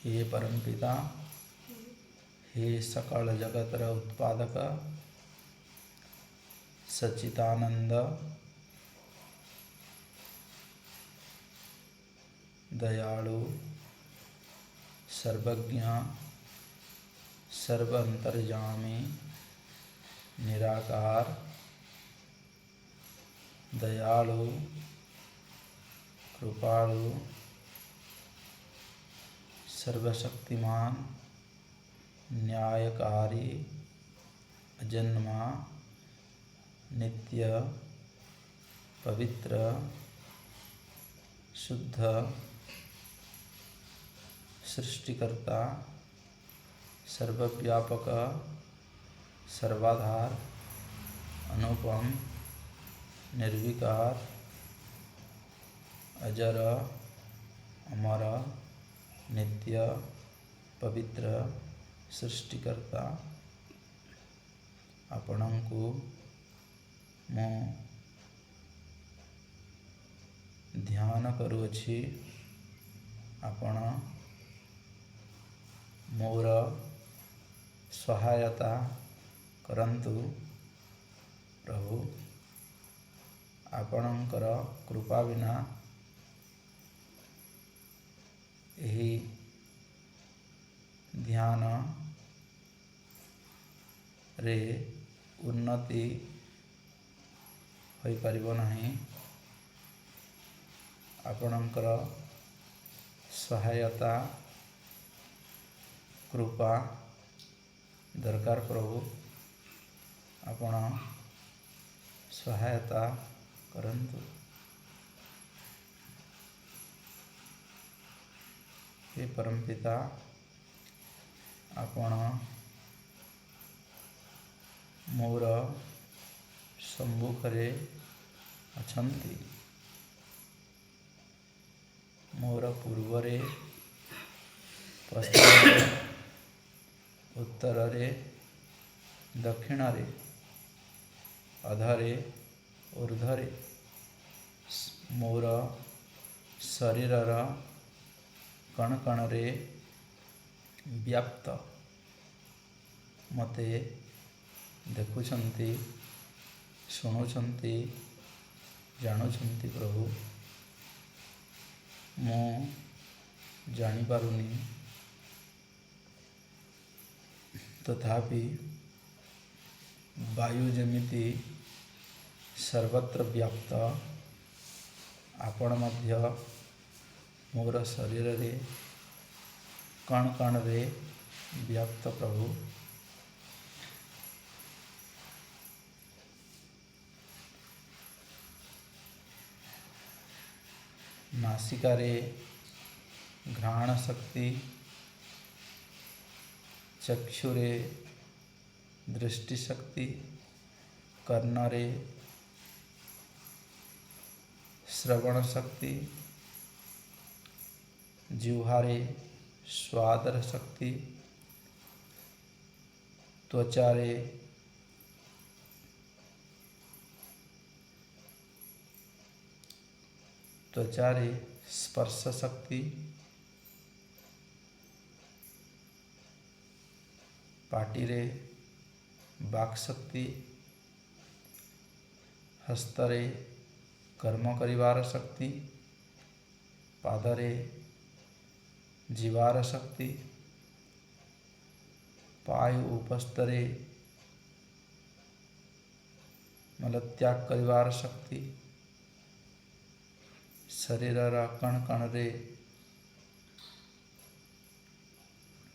हे परमपिता, हे सकल जगतर उत्पादक सच्चिदानंद दयालु सर्वज्ञ सर्वंतर्यामी निराकार दयालु कृपालु सर्वशक्तिमान न्यायकारी अजन्मा नित्य पवित्र शुद्ध सृष्टिकर्ता सर्वव्यापक सर्वाधार अनुपम निर्विकार अजर अमर नित्य पवित्र सृष्टिकर्ता आपणଙ୍କୁ ମୁଁ ଧ୍ୟାନ କରୁଅଛି। ଆପଣ ମୋର ସହାୟତା କରନ୍ତୁ ପ୍ରଭୁ। ଆପଣଙ୍କର କୃପା ବିନା ଏହି ଧ୍ୟାନରେ ଉନ୍ନତି ହୋଇପାରିବ ନାହିଁ। ଆପଣଙ୍କର ସହାୟତା କୃପା ଦରକାର ପ୍ରଭୁ। ଆପଣ ସହାୟତା କରନ୍ତୁ। हे परमपिता, ଆପଣ ମୋର ସମ୍ମୁଖରେ ଅଛନ୍ତି। ମୋର ପୂର୍ବରେ ପଶ୍ଚିମରେ ଉତ୍ତରରେ ଦକ୍ଷିଣରେ ଅଧରେ ଊର୍ଦ୍ଧ୍ୱରେ ମୋର ଶରୀରର କଣକଣରେ ବ୍ୟାପ୍ତ ମୋତେ ଦେଖୁଛନ୍ତି, ଶୁଣୁଛନ୍ତି, ଜାଣୁଛନ୍ତି ପ୍ରଭୁ। ମୁଁ ଜାଣିପାରୁନି, ତଥାପି ବାୟୁ ଯେମିତି ସର୍ବତ୍ର ବ୍ୟାପ୍ତ, ଆପଣ ମଧ୍ୟ ମୋର ଶରୀରରେ କଣକଣରେ ବ୍ୟାପ୍ତ ପ୍ରଭୁ। नासिकारे घ्राण शक्ति, चक्षुरे दृष्टि शक्ति, कर्णरे श्रवण शक्ति, जिह्वारे स्वादर शक्ति, त्वचारे स्पर्श शक्ति, पाटिरे वाक् शक्ति, हस्तरे कर्म करिवार शक्ति, पादरे जीवार शक्ति, पायु उपस्थरे मलत्याग करिवार शक्ति, शरीरर कण कणरे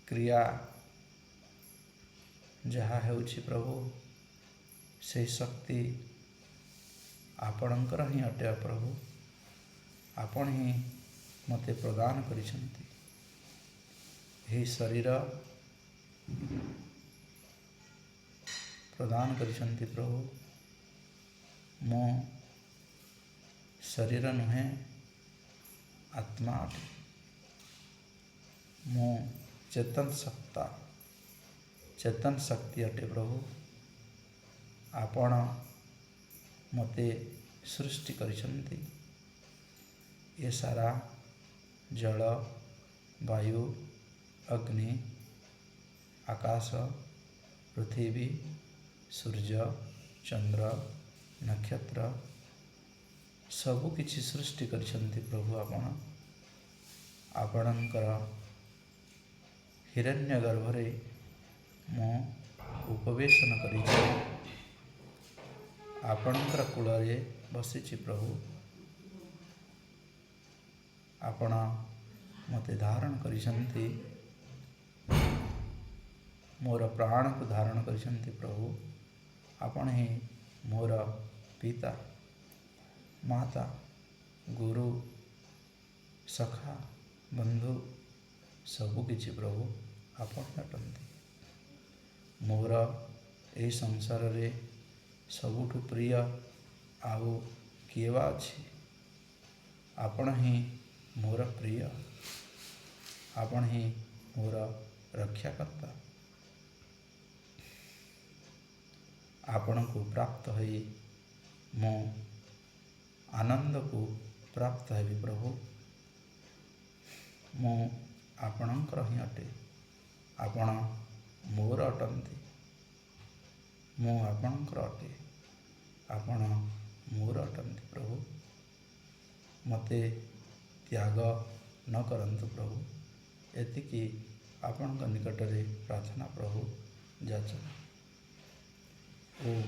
क्रिया जहाँ हेउछि प्रभु, से शक्ति आपणकर ही अटे प्रभु। आपण ही मते प्रदान करिसंती। हे शरीर प्रदान करिसंती प्रभु। मो शरीर नुहे, आत्मा अटे। मो चेतन शक्ति अटे प्रभु। आपण मते सृष्टि करिसंती। ये सारा जल, वायु, अग्नि, आकाश, पृथिवी, सूर्य, चंद्र, नक्षत्र सबु किछि सृष्टि करिसंति प्रभु। आपणकर हिरण्य गर्भरे मो उपवेशन करिछि, आपणकर कूलरे बसिछि प्रभु। आपण मते धारण करिसंति, मोर प्राण को धारण करिसंति प्रभु। आपण ही मोर पिता, माता, गुरु, सखा, बंधु सबु किछि प्रभु आपण अटंती। मोर ए संसार रे सबुठु प्रिय आउ किएवा अछि? आपण ही मोर प्रिय, आपण ही मोर रक्षाकर्ता। आपण को प्राप्त होई मो आनंद को प्राप्त हेबि प्रभु। मो आपणकर ही अटे, आपण मोर अटंती। मो आपणकर अटे, आपण मोर अटंती प्रभु। मते त्याग न करंतु प्रभु, एतिकी आपणक निकटरे प्रार्थना प्रभु जाचन। ओम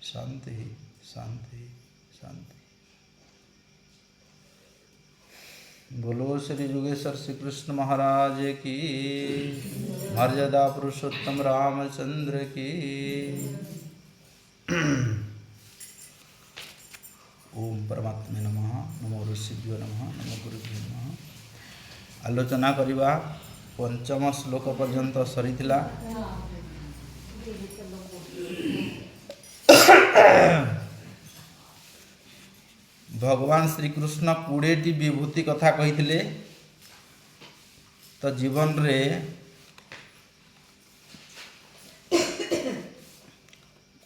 शांति शांति शांति। बोलो श्री जुगेश्वर श्री कृष्ण महाराज की, मर्यादा पुरुषोत्तम रामचंद्र की। ओम परमात्मे नमः। नमो ऋषिभ्यो नमः। नमो गुरुभ्यो नमः। आलोचना करिबा पंचम श्लोक पर्यंत सरीथिला। भगवान श्री कृष्ण 20टी विभूति कथा कहिथिले। तो जीवन रे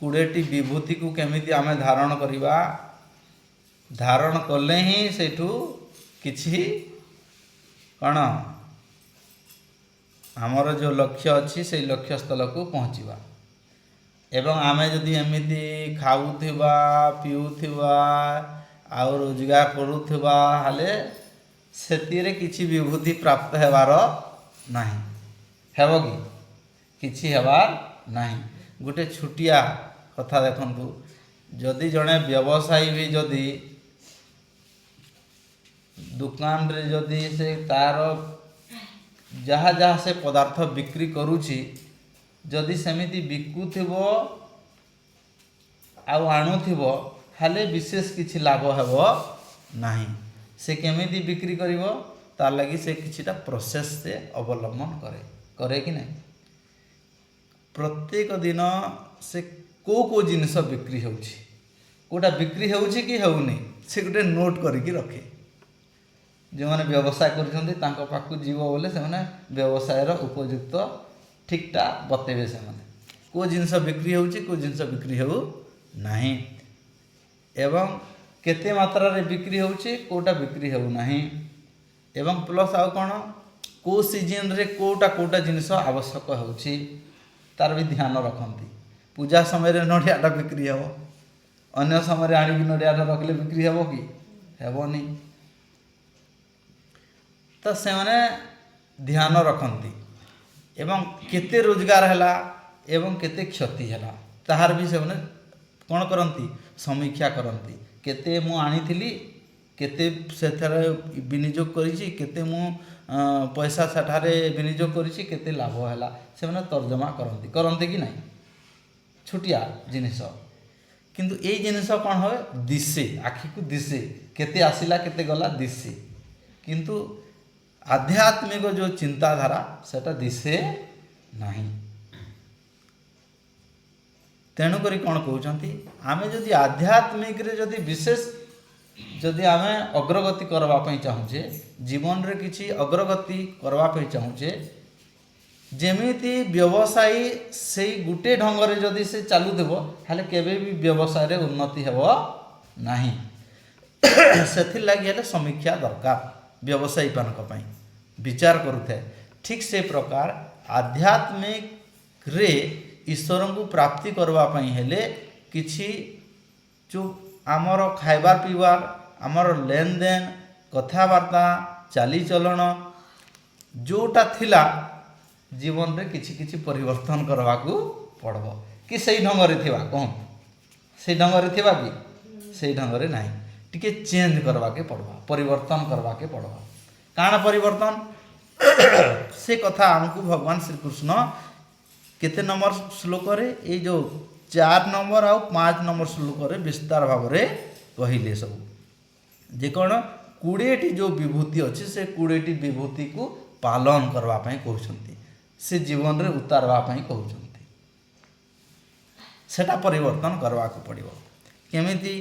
20टी विभूति को केमिति आमे धारण करिबा, धारण कले ही सेठू किछि कण आमर जो लक्ष्य अच्छी से लक्ष्य स्थल को पहुँचवा। एवं आमे जदि एमिति खाऊथिबा पिउथिबा आउ रोजगार करुथिबा हाले सेतिरे किछि विभूति प्राप्त हेबार नाही। हेबो कि किछि हेबार नाही। गोटे छुटिया कथा देखंतु, जदि जड़े व्यवसायी भी जदि दुकान रे जदि से तार जहाँ जहाँ से पदार्थ बिक्री करुछि, जदि सेमिति बिकुथिबो आउ आणुथिबो हाले विशेष किछि लाभ हेबो नाही। से केमिति बिक्री करिवो तार लगी से किछिटा प्रोसेस से अवलंबन करे कि नहीं। प्रत्येक दिन से को जिनिस बिक्री होउछि, कोटा बिक्री होउछि कि होउनी से गोटे नोट करिकी रखे। जो मैंने व्यवसाय कर पाखु जीव बोले से व्यवसायर उपयुक्त ठीकटा बतेबे। से को जिनस बिक्री होउछि को जिनस बिक्री हो नाही, एवं केते मात्रा रे बिक्री होउछि कोटा बिक्री हो नाही, एवं प्लस आउ कोन को सीजन रे कोटा जिनिस आवश्यक होउछि तार भी ध्यान रखंती। पूजा समय रे नडियाटा बिक्री हो, अन्य समय रे आनी नडियाटा रखले बिक्री हेबो कि हेबोनी। तो से माने ध्यान रखंती एवं केते रोजगार हैला एवं केते क्षति हैला ताहार भी से माने कोन करंती समीक्षा करंती। केते मु आनीथिली, केते सेथरे विनियोग करिछि, केते मु पैसा सेठारे विनियोग करिछि, केते लाभ हैला से माने तर्जमा करंती कि नहीं। छुटिया जिनिस किंतु ए जिनिस कोन होय दिसे, आखि को दिसे, केते आसिला केते गला दिसे, किंतु आध्यात्मिक जो चिंताधारा सेटा दिसे नहीं। तेणुक कौन कहते आमे जदि आध्यात्मिक रे जदि विशेष जदि आमे अग्रगति करवाई चाहूचे, जीवन रे किछि अग्रगति करवाई चाहूचे, जेमिति व्यवसायी से गुटे ढंग रे जदि से चालू देबो हाले केबे भी व्यवसाय रे उन्नति हेबो नाही। सेथिर लागि हेले समीक्षा दरकार। व्यवसायी पानक पई विचार करुथे ठीक से प्रकार आध्यात्मिक रे ईश्वर को प्राप्ति करवा पई हेले किछि जो आमर खाइबार पीबार आमर लेन देन कथाबार्ता चालीचलन जोटा थिला जीवन रे किछि किछि परिवर्तन करवा को पड़बो कि सही ढंग रे थिबा कोन सही ढंग रे थिबा कि सही ढंग रे नाही टिके चेंज करवा के पड़बा परिवर्तन करवा के पड़बा काना परिवर्तन से कथा हमको भगवान श्री कृष्ण केते नंबर श्लोक रे ए जो 4 नंबर और 5 नंबर श्लोक रे विस्तार भाव रे कहिले सब जे कोन 20 टी जो विभूति अछि से 20 टी विभूति को पालन करवा पई कहउछंती से जीवन रे उतारवा पई कहउछंती सेटा परिवर्तन करवा को पड़िबो केमिति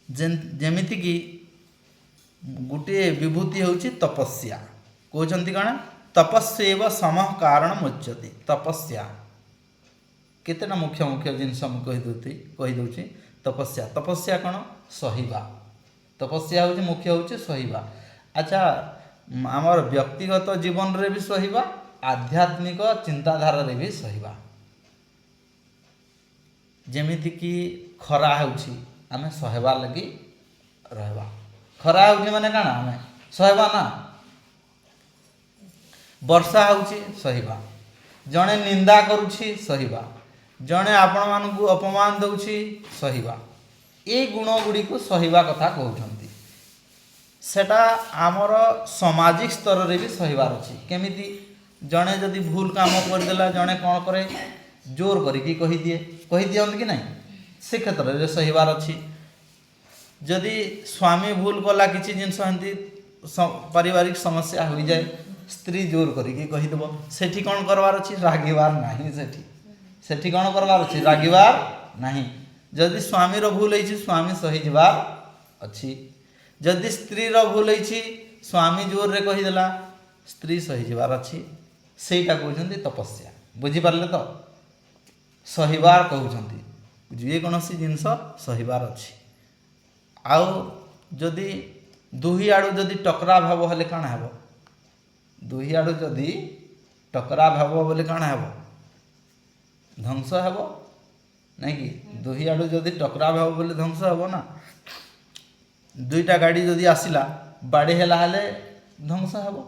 जेमिति कि गोटे विभूति होची तपस्या कहउछंती कण तपस्येव समः कारण मुच्यते तपस्या केतेना मुख्य मुख्य जिनस हम कहि दउची तपस्या तपस्या कण सहिबा तपस्या होची मुख्य होची सहिबा अच्छा आमर व्यक्तिगत जीवन रे भी सहिबा आध्यात्मिक चिंताधारा रे भी सहिबा जेमिति कि खरा होची आमे सहेबा लगी रहबा खरा होची माने काना आमे सहेबा ना वर्षा होची सहिबा जणे निंदा करूची सहिबा जणे आपण मानकु अपमान दउची सहिबा ए गुण गुडी को सहिबा कथा कहउछंती सेटा आमर सामाजिक स्तर रे भी सहिबार अछि केमिति जणे जदि भूल काम कर देला जणे कोन करे जोर करी की कहि दियंत कि नहीं से क्षेत्र रे सहिबार अछि जदि स्वामी भूल कला किछि जिंस हंती पारिवारिक समस्या होई जाए स्त्री जोर करी की कहि देबो सेठी कोन करवार अछि रागिवार नाही सेठी कोन करवार अछि रागिवार नाही जदि स्वामी रो भूल होइछि स्वामी सही जवार अछि जदि स्त्री रो भूल होइछि स्वामी जोर रे कहि देला स्त्री सही जवार अछि सेटा कहउछंती तपस्या बुझी परले तो सहिबार कहउछंती जे कोनोसी जिंस सहिबार अछि आउ जदि दुही आडू जदि टकरा भाव हले काना हेबो दुही आडू जदि टकरा भाव बोले काना हेबो ध्वंस हेबो नहीं कि दुही आडू जदि टकरा भाव बोले ध्वंस हेबो ना दुईटा गाड़ी जदि आसिला बाड़ी हेला हेले ध्वंस हेबो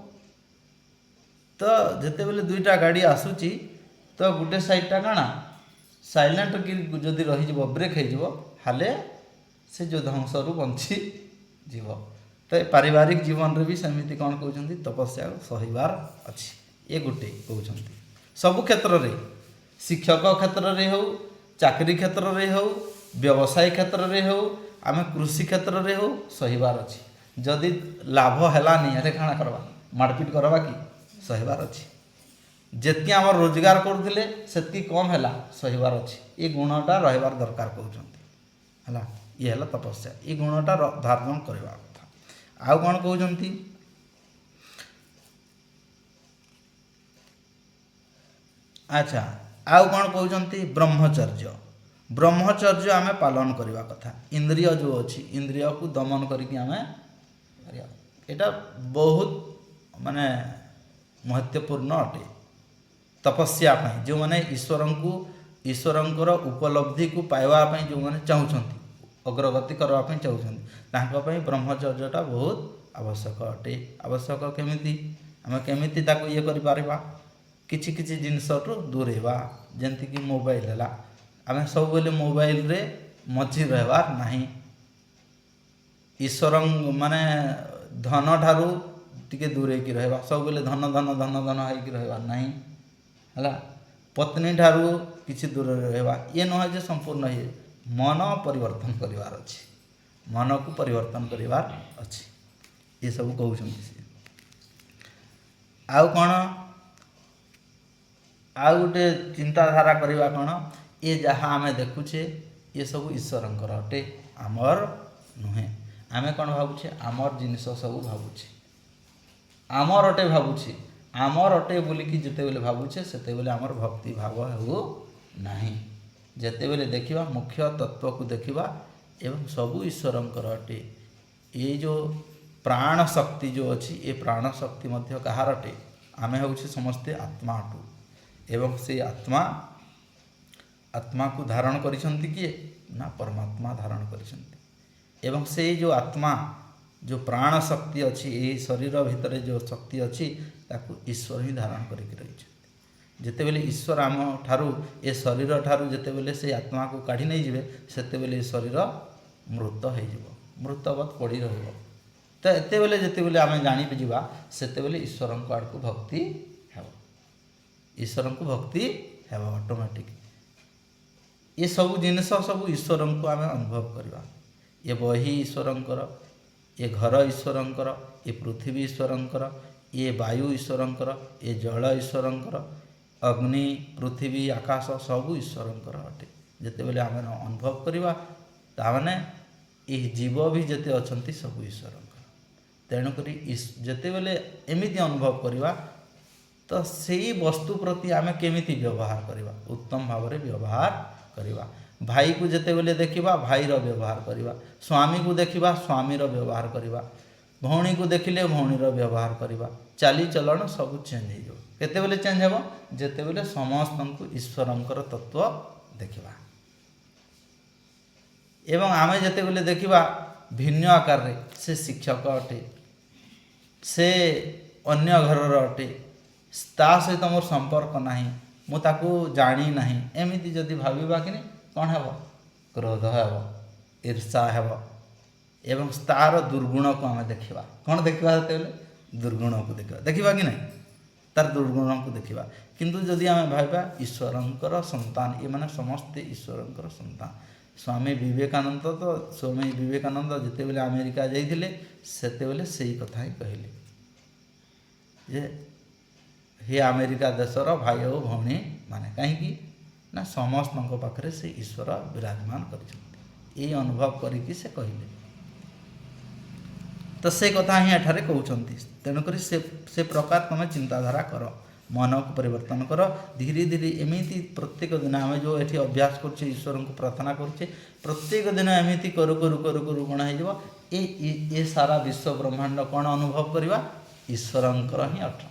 तो जेते बेले दुईटा गाड़ी आसुची तो गुटे साइडटा काना साइलेंट कि जदि रही जिवो ब्रेक हे जिवो हाले से जो ध्वंस रु बंची जीव तो पारिवारिक जीवन रे भी सेमिति कौन कहउछंती तपस्या सहिबार अछि ए गुटे कहउछंती सब क्षेत्र रे शिक्षक क्षेत्र रे हो चाकरी क्षेत्र रे हो व्यवसाय क्षेत्र रे हो आमे कृषि क्षेत्र रे हो सहिबार अछि जदि लाभ हेलानी हेले काना करबा मारपीट करबा कि सहिबार अछि जेतकी हमर रोजगार करथिले सेतकी कम हेला सहिबार अछि ए गुणटा रहबार दरकार कहउछंती हला ये हला तपस्या ए गुणटा धारण करबा कथा आउ कोन कहउछंती अच्छा आउ कोन कहउछंती ब्रह्मचर्य ब्रह्मचर्य आमे पालन करबा कथा इंद्रिय जो अछि इंद्रिय को दमन करिकि आमे एटा बहुत माने महत्वपूर्ण अटे तपस्या पई जो माने ईश्वरंकर उपलब्धि को पाइबा पई जो माने चाहुछंती अग्रगति करबा पई चाहुछंती तांका पई ब्रह्मचर्यटा बहुत आवश्यक अटे आवश्यक केमिति आमे केमिति ताको ये करि पारबा किछि किछि जिनसटु दूर हेबा जेंति कि मोबाइल हला आमे सब बेले मोबाइल रे मझी रहबार नाही ईश्वर माने धन ठारू टिके दूर की रहबा सब बेले धन धन धन धन है कि रहबा नाही हला पत्नी ठारू किछि दूर रहबा ये न है जे संपूर्ण है मन परिवर्तन करिवार अछि मन को परिवर्तन करिवार अछि ये सब कहउछंती आउ कोन आउ गोटे चिंताधारा करिवा कोन ये जहाँ आमे देखुछे ये सब ईश्वरंकर अटे आमर नुहे आमे कोन भाबुछे आमर जिनिस सब भाबुछे आमर अटे भाबुछे आमर अटे बोली कि जते बेले भाबुछे सेते बेले आमर भक्ति भाव हो नाही जते बेले देखिबा मुख्य तत्व को देखिबा एवं सब ईश्वरंकर अटे ये जो प्राण शक्ति जो अच्छी ये प्राण शक्ति मध्य कहार अटे आमे होउछे समस्ते आत्मा अटू एवं से आत्मा को धारण करिसंती किए ना परमात्मा धारण करिसंती एवं से जो आत्मा जो प्राण शक्ति अच्छी ये शरीर भितर जो शक्ति अच्छी ताकू ईश्वर ही धारण करके रही जिते बेले ईश्वर आम ठारू ए शरीर ठारू जिते बेले से आत्मा को काढ़ी नहीं जिवे सेते बेले शरीर मृत हो मृतवत पड़ी रहिबो तो एते बेले जिते बेले आम जानी जिबा सेते बेले ईश्वर को आड़ को भक्ति हेबो ईश्वर को भक्ति हेबो ऑटोमेटिक ये सब जिनस सब ईश्वर को आम अनुभव करवा ये बही ईश्वरंकर ये घर ईश्वरंकर ये पृथ्वी ईश्वरंकर ये वायु ईश्वरंकर ये जल ईश्वरंकर अग्नि पृथ्वी आकाश सब ईश्वरंकर अटे जिते बेले आम अनुभव करवा ताने ये जीव भी जिते अछंती सब ईश्वरंकर तेणुक जिते बेले एमिति अनुभव करवा तो सही वस्तु प्रति आम केमिति व्यवहार करवा उत्तम भाव में व्यवहार करवा भाई को जिते बेले देखा भाईर व्यवहार करवा स्वामी को देखा स्वामीर व्यवहार करवा भौणी को देखिले भौणीर व्यवहार करवा चाली चलन सब चेंज हो केते बेले चेंज हो जेते बेले समस्त को ईश्वरंकर तत्व देखा एवं आमे जेते बेले देखा भिन्न आकार रे से शिक्षक अटे से अन्य घरर अटे ता सहित मोर संपर्क नाही मु ताकू जानी नाही एमिति जदि भाविबा कि कौन हेब क्रोध हेब ईर्षा हेब एवं तार दुर्गुण को आम देखा कौन देखा दुर्गुण को देखा कि नहीं तार दुर्गुण को देखा किंतु जदि आम भाविबा ईश्वरंकर संतान ये माने समस्ते ईश्वरंकर संतान स्वामी विवेकानंद तो स्वामी विवेकानंद जिते बेले अमेरिका जाइथिले सेते बेले सही कथा ही कहले जे हे अमेरिका देशर भाई और भौणी माने कहीं ना समस्त पाखे से ईश्वर विराजमान कर अनुभव करिकी से कहले तो से कथा ही एठारे कहउछंती तेणुक से प्रकार तुम चिंताधारा कर मन को परिवर्तन कर धीरे धीरे एमिति प्रत्येक दिन आम जो ये अभ्यास कर ईश्वर को प्रार्थना करुचे प्रत्येक दिन एमिति करू करू करू करू कौन हो ये सारा विश्व ब्रह्मांड कौन अनुभव करवा ईश्वरंकर ही अट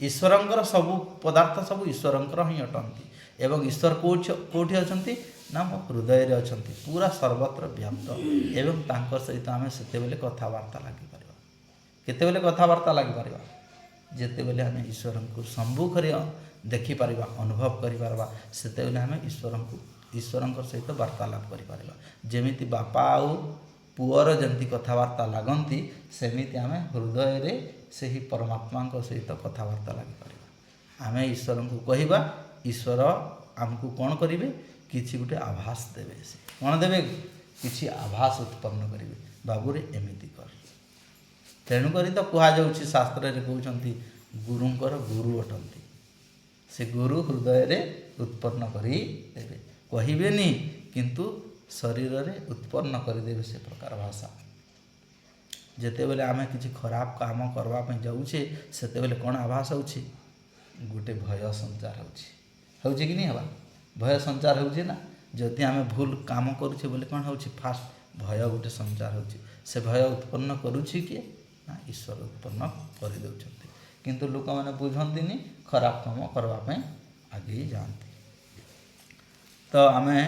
ईश्वरंकर सब पदार्थ सब ईश्वरंकर ही अटंती एवं ईश्वर कौटी अच्छा ना मो हृदय रे अछंती पूरा सर्वत्र व्याप्त एवं तांकर सहित आम से कथबार्ता लगी पार केतेबेले कथबार्ता लगी पार जिते बेले आम ईश्वर को सम्मुख देखिपर अनुभव करें से आम ईश्वर सहित वार्तालाप करें जमी बापा आउ पुअर जमी कथबार्ता लगती सेमिति आम हृदय रे से ही परमात्मा सहित कथबार्ता लगी पार आम ईश्वर को कहवा ईश्वर आमको कौन करेंगे किसी गोटे आभास देवे से कौन देवे किसी आभास उत्पन्न करेंगे बाबूरे एमिति कर तेणुक तो कहुच्छी शास्त्र कहते गुरुंकर गुरु अटंती से गुरु हृदय रे उत्पन्न करी देवे कहबेनी किंतु शरीर रे उत्पन्न करदेवे से प्रकार भाषा जेते बेले आमे किसी खराब काम करवाई जाऊे से कौन आभास होची गोटे भय संचार होची कि नहीं हवा भय संचार होची ना जदि आमे भूल काम करुचे बोले कौन होची फास्ट भय गोटे संचार होची से भय उत्पन्न करुची किए ना ईश्वर उत्पन्न कर दउछंती किंतु लोक मैंने बुझंतीनी खराब काम करवाई आगे जाती तो आमे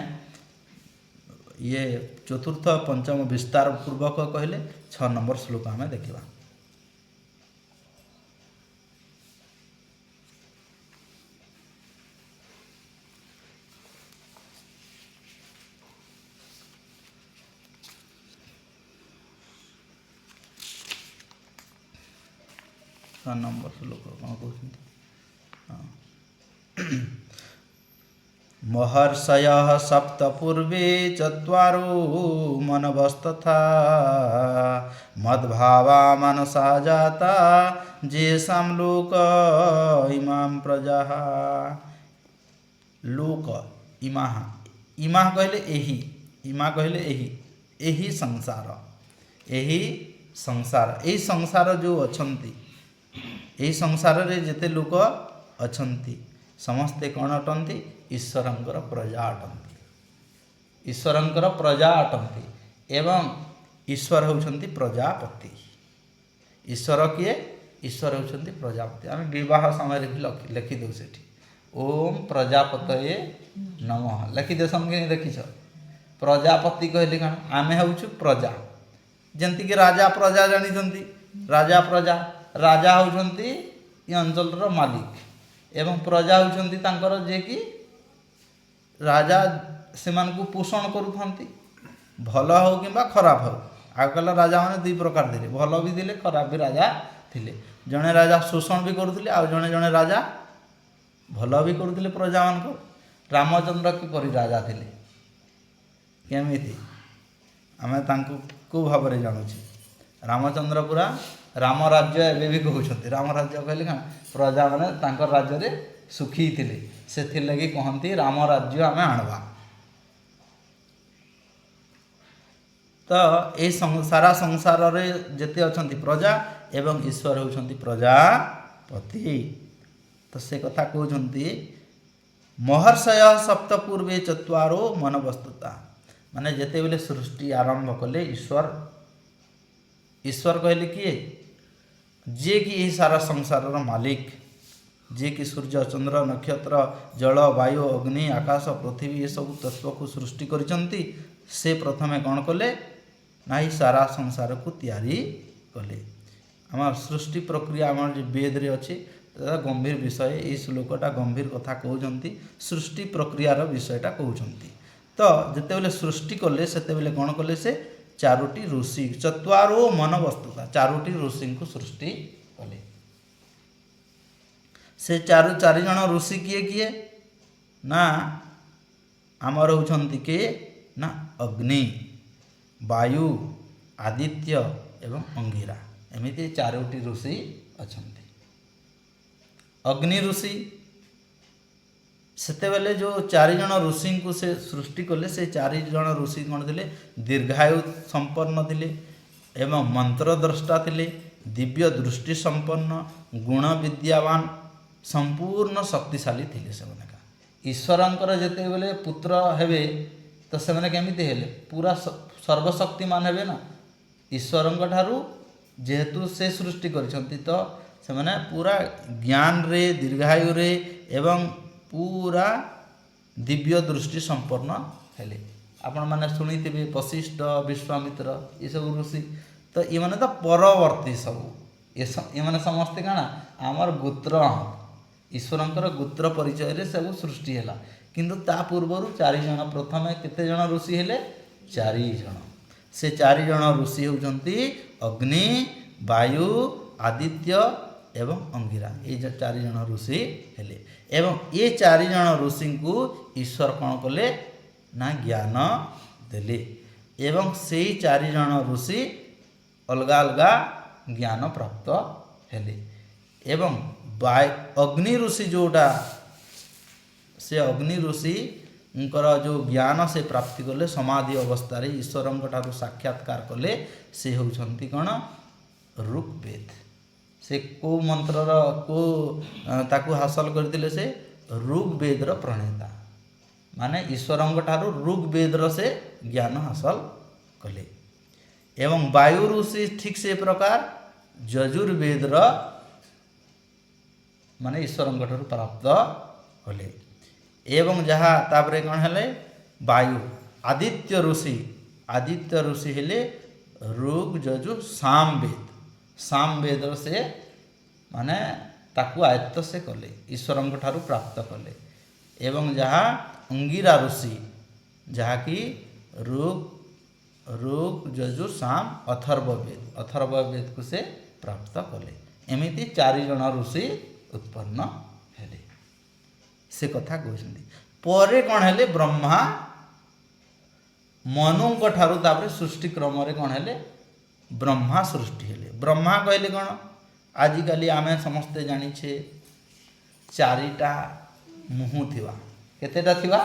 ये चतुर्थ पंचम विस्तार पूर्वक कहले 6 नंबर श्लोक आमे देखिबा नंबर श्लोक कौन कहते महर्षयः सप्त पूर्वे चत्वारो मनवस्तथा मद्भावा मनसा जाता जेषां लोक इमां प्रजाः लोक इमाः इमाः कहले एही इमा कहले एही संसार जो अछंती यही संसार रे जेते लोक अछंती समस्ते कौन अटंती ईश्वरंकर प्रजा अटंती एवं ईश्वर होउछन्ति प्रजापति। ईश्वर किए? ईश्वर होउछन्ति प्रजापति। आम विवाह समय भी लिखि दौ सेठी ओम प्रजापतये नमः लिखि देसन कि देखिछ। प्रजापति कहले कण आमे होउछु प्रजा, जेंति कि राजा प्रजा जानिछन्ति। राजा प्रजा, राजा होउछन्ति ई अंचलर मालिक एवं प्रजा होउछन्ति तांकर जे कि राजा सेमानकु पोषण करूथन्ति, भल हो किंबा खराब हो। आगकाल राजा माने दुई प्रकार थिले, भल भी थिले खराब भी राजा थिले। जणे राजा शोषण भी करुथिले आ जणे जणे राजा भल भी करुथिले प्रजा मानको। रामचंद्र किपरि राजा थिले केमिति आमे तांको को भाबरे जानुछि। रामचंद्र पूरा राम राज्य एबे भी कहउछन्ति। राम राज्य कहले का प्रजा माने तांकर राज्य रे सुखी थिले, सेथिर लागि कहन्ति राम राज्य आमे आनबा। तो ए सारा संसार रे जेते अछन्ति प्रजा एवं ईश्वर होउछन्ति प्रजापति। तो से कथा कहउछन्ति महर्षय सप्त पूर्वे चत्वारो मन वस्तुता। माने जेते बेले सृष्टि आरंभ कले ईश्वर, ईश्वर कहले किए? जे कि यही सारा संसार मालिक, जे कि सूर्य चंद्र नक्षत्र जल वायु अग्नि आकाश पृथ्वी ये सब तत्व को सृष्टि करिसंती। से प्रथमे कौन कले ना ही सारा संसार को तैयारी कले। आम सृष्टि प्रक्रिया आम वेद रे अच्छी गंभीर विषय। ये श्लोकटा गंभीर कथा कहउछन्ति, सृष्टि प्रक्रियार विषयटा कहउछन्ति। तो जेते बेले सृष्टि कले सेते बेले कौन कले? से चारोटी ऋषि चत्वारो मन वस्तुता, चारोटी ऋषि को सृष्टि कले। से चारि जन ऋषि किए किए ना आमर होउछन्ति के ना अग्नि वायु आदित्य एवं अंगिरा, एमिति चारोटी ऋषि अछन्ति। अग्नि ऋषि सेते बेले जो चारि जन ऋषि को से सृष्टि कले, से चारि जन ऋषि कौन थिले? दीर्घायु संपन्न थिले एवं मंत्र द्रष्टा थिले, दिव्य दृष्टि संपन्न गुण विद्यावान संपूर्ण शक्तिशाली थिले। से माने ईश्वरंकर जेते बेले पुत्र हेबे तो से माने केमिति हेले? पूरा सर्वशक्तिमान हेबे ना। ईश्वरंक ठारू जेहेतु से सृष्टि करिसंती तो से माने पूरा ज्ञान रे दीर्घायु रे एवं पूरा दिव्य दृष्टि संपन्न हेले। आपण माने सुनिथिबे वशिष्ठ विश्वामित्र ये सब ऋषि। तो ये माने तो परवर्ती सब ये माने समस्ते काना आमर गोत्र ईश्वरंकर गोत्र परिचय रे सब सृष्टि हैला। किंतु ता पूर्वरु चारि जन प्रथमे केते जन ऋषि हेले? चारि जन। से चारि जन ऋषि होउछन्ति अग्नि वायु आदित्य एवं अंगिरा। ये चारि जन ऋषि हेले एवं ये चारि जन ऋषि को ईश्वर कौन कले ना ज्ञान देले एवं से चारि जन ऋषि अलगा अलगा ज्ञान प्राप्त हेले। एवं अग्नि ऋषि जोटा से अग्नि ऋषि जो ज्ञान से प्राप्ति कले समाधि अवस्था रे ईश्वरंक ठारू साक्षात्कार कले से होउछन्ति कौन? ऋग्वेद। से को मंत्रर को ताकू हासिल करथिले? से ऋग्वेदर प्रणेता माने ईश्वरंक ठारू ऋग्वेदर से ज्ञान हासिल कले। एवं वायु ऋषि ठीक से प्रकार यजुर्वेदर माने ईश्वरंक ठारू प्राप्त होले। एवं जहाँ तापरे कौन हेले? वायु आदित्य ऋषि हेले ऋग यजु सामवेद। सामवेद से माने ताकू आयत्त से कले ईश्वरंक ठारू प्राप्त कले। एवं जहाँ अंगिरा ऋषि जहाँ कि ऋग यजु साम अथर्ववेद को से प्राप्त कले। एमिति चारि जन ऋषि उत्पन्न हेले। से कथा कहते परे कौन हेले? ब्रह्मा मनुक ठारू तापरे सृष्टि क्रम रे कौन हेले? ब्रह्मा सृष्टि हेले। ब्रह्मा कहले कौन? आजिकाली आमे समस्ते जानिछे चारिटा मुहु थिबा। केतेटा थिबा?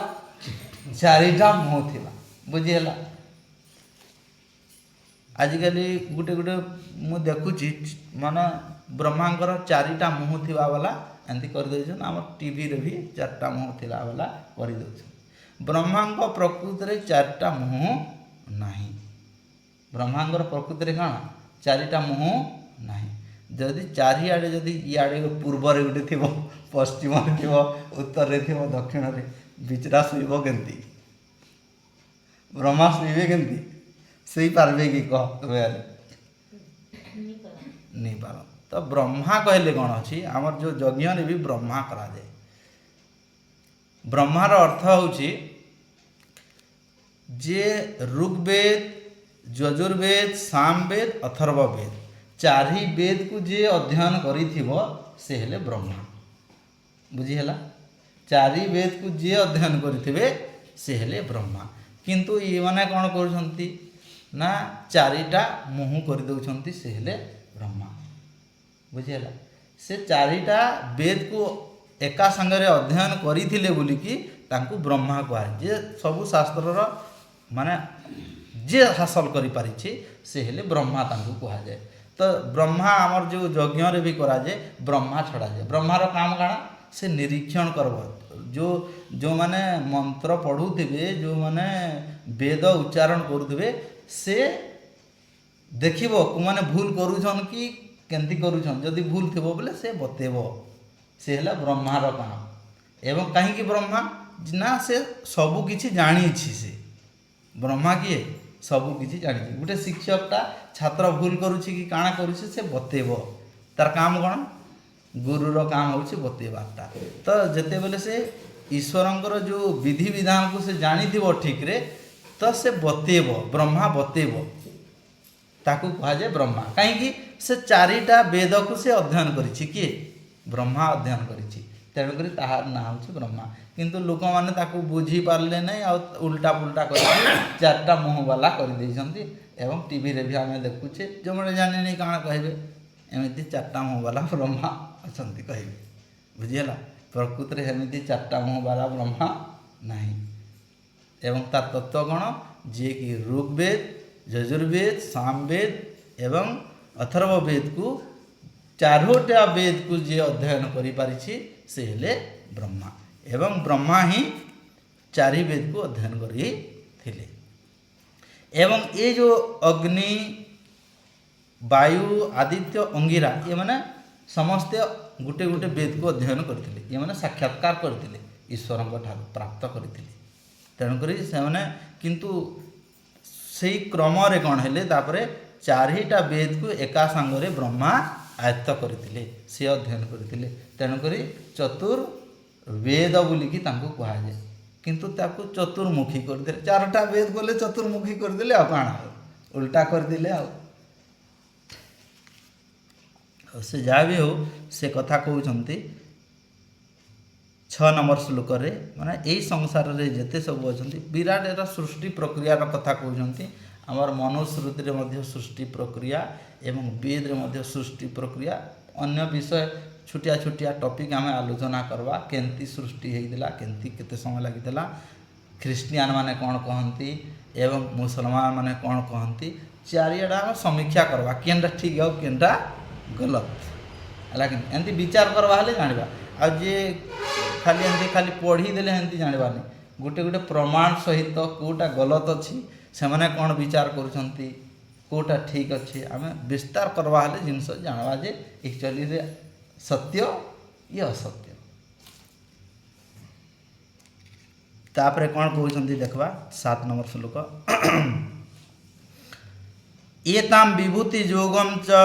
चारिटा मुहु थिबा। बुझी हला? आजिकाली गुटे गुटे मु देखुची माने ब्रह्मांकर चारिटा मुहु थिबा वाला एंती कर देछन। आम टीवी रे भी चारटा मुहु थिला वाला कर देछन। ब्रह्मांक प्रकृति रे चारटा मुहु नाही। ब्रह्मांगर प्रकृति कण चारिटा मुह नहीं जदि चारिआडे जदि इआडे पूर्व गोटे थी पश्चिम थी उत्तर थी दक्षिण रे बिचरा शुभ केमती ब्रह्मा शुवे केमती से पार्बे कि कह तुम्हें नहीं पार तो ब्रह्मा कहले कौन अच्छी आमर जो यज्ञ भी ब्रह्मा करा जाए ब्रह्मार अर्थ होची जे ऋग्वेद यजुर्वेद सामवेद अथर्ववेद चारि वेद को जे अध्ययन करिथिबो से हेले ब्रह्मा बुझीला चारि वेद को जे अध्ययन करिथिबे से हेले ब्रह्मा किंतु ये माने कौन करुछंती ना चारिटा मुह कर दउछंती से हेले ब्रह्मा बुझीला से चारिटा वेद को एका संगरे अध्ययन करिथिले बोलिकी तांकु ब्रह्मा कहा जे सबु शास्त्रर माने जे हासिल करि पारिछि से हेले ब्रह्मा तांकु कहा जाए तो ब्रह्मा आमर जो यज्ञ रे भी करा जाए ब्रह्मा छड़ा जाए ब्रह्मार काम काଣା से निरीक्षण करब जो माने मंत्र पढ़ुथिबे जो माने वेद उच्चारण करुथिबे से देखिबो को माने भूल करूछन कि केंती करूछन जदि भूल थिबो बोले से बतेबो से हेला ब्रह्मार काम एवं कहीं कि ब्रह्मा ना से सबु किछि जानिछि से ब्रह्मा किए सबु किछि जानिछि गोटे शिक्षकटा छात्र भूल करुछि कि काଣା करुछि से बतेबो तार काम कोन गुरुर काम होछि बतेबाटा तो जेते बेले से ईश्वरंकर जो विधि विधान को से जानिथिबो ठीक रे तो से बतेबो ब्रह्मा बतेबो ताकू कहा जाए ब्रह्मा कहीं कि से चारिटा वेद को से अध्ययन करिछि कि ब्रह्मा अध्ययन करिछि तेणु करी ताहार ना होछि ब्रह्मा किंतु लोक माने ताकू बुझी पारले नै आ उल्टा पुल्टा कर चारटा मुह वाला कर देइछंती एवं टीवी रे भी हमें देखुछे जो माने जानि नै काना कहबे एमिति चारटा मुह वाला ब्रह्मा अछंती कहबे बुझियला प्रकृति रे एमिति चारटा मुह वाला ब्रह्मा नहीं एवं तार तत्व गण जे कि ऋग्वेद यजुर्वेद सामवेद एवं अथर्ववेद को चारोटा वेद को जे अध्ययन करि पारिछि से हेले ब्रह्मा एवं ब्रह्मा ही चारि वेद को अध्ययन करी थिले एवं ये जो अग्नि वायु आदित्य अंगिरा ये माने समस्त गोटे गोटे वेद को अध्ययन करथिले ये माने साक्षात्कार करथिले ईश्वरंक ठार प्राप्त करथिले तेणुकरी से माने किंतु सेही क्रम रे कौन हेले तापरे चारिटा वेद को एका संगरे ब्रह्मा आयत्त करथिले से अध्ययन करथिले तेणुकरी चतुर्वेद बोलिकी तांको कहा जाए किंतु ताको चतुर्मुखी कर देले चारटा वेद बोले चतुर्मुखी कर देले आ काना उल्टा कर दिले आ से जा भी हो से कथा कहउछंती 6 नंबर श्लोक रे माने एई संसार रे जते सब अछंती विराट एरा सृष्टि प्रक्रिया रा कथा कहउछंती हमर मनुस्मृति रे मध्य सृष्टि प्रक्रिया एवं वेद रे मध्य सृष्टि प्रक्रिया अन्य विषय छोटिया छोटिया टॉपिक आम आलोचना करवा केंती सृष्टि होइदिला केंती केते समय लागिदिला ख्रिस्टियान माने कौन कहती एवं मुसलमान माने कौन कहती चारिआडा आम समीक्षा करवा केनटा ठीक है केनटा गलत है एमती विचार करवा हेले जानिबा आ जे खाली एमती खाली पढ़ी देले एमती जानिबानी गोटे गोटे प्रमाण सहित कोटा गलत अछि से माने कौन विचार करूछंती कोटा ठीक अच्छे आम विस्तार करवा हेले जिनस जानवा जे एक्चुअली रे सत्य ये असत्य तापरे कौन कहउछंती देखबा 7 नंबर श्लोक एताम विभूति योगम च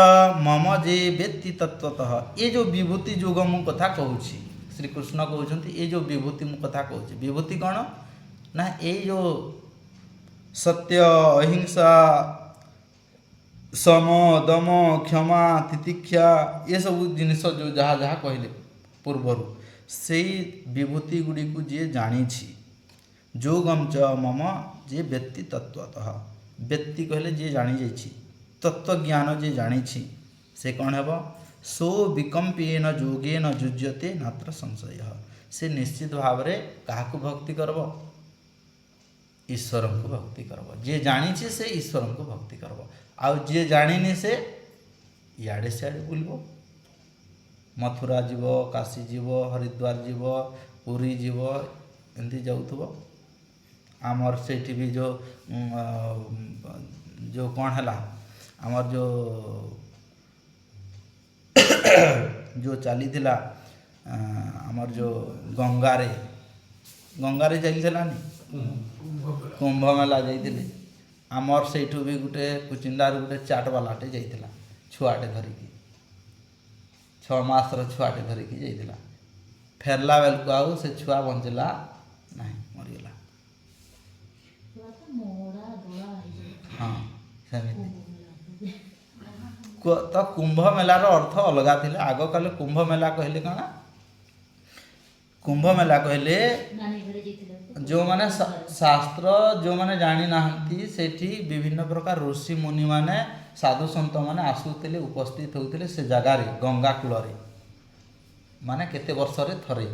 मम जे वेत्ति तत्वतः ये जो विभूति योगम मु कथा कहूची श्री कृष्ण कहउछंती ये जो विभूति मु कथा कहूची विभूति कौन ना ये जो सत्य अहिंसा सम दम क्षमा तितिक्षा ये सब जिनिस जो जहाँ जहाँ कहले पूर्वर से विभूति गुड़ी को जे जानी जोगम च मम जे व्यक्ति तत्वतः व्यक्ति कहले जे जानी जाइछि तत्व ज्ञान जे जानी से कौन हेब सो विकम्पेन जोगेन युज्यते नात्र संशय से निश्चित भाव रे काहाकु भक्ति करब ईश्वर को भक्ति करब जे जानी से ईश्वर को भक्ति करब आउ जे जानी से इे सियाड़े बुलब मथुरा जीव काशी जीव हरिद्वार जीव पुरी जीव एमती जाऊब आमर से भी जो जो कौन है आमर जो चली आमर जो गंगारे गंगारे चलीलानी कुंभ मेला जाइए आमर से भी गोटे कुचिंडार गोटे चाट वालाटे जाइला छुआटे धरिकी 6 मासर छुआटे धरिकी जाइला फेरला बेलू आउ से छुआ बंचला नहीं मरीगला। हाँ सेमती तो कुंभ मेलार अर्थ अलगा थिले आग काले कुंभ मेला कहले कणा कुंभ मेला कहले जो माने शास्त्र जो माने जानी नाहंती सेठी विभिन्न प्रकार ऋषि मुनि माने साधु संत माने आसुतले उपस्थित होउतले से जगह रे गंगा कूलरे माने केते वर्ष रे थरे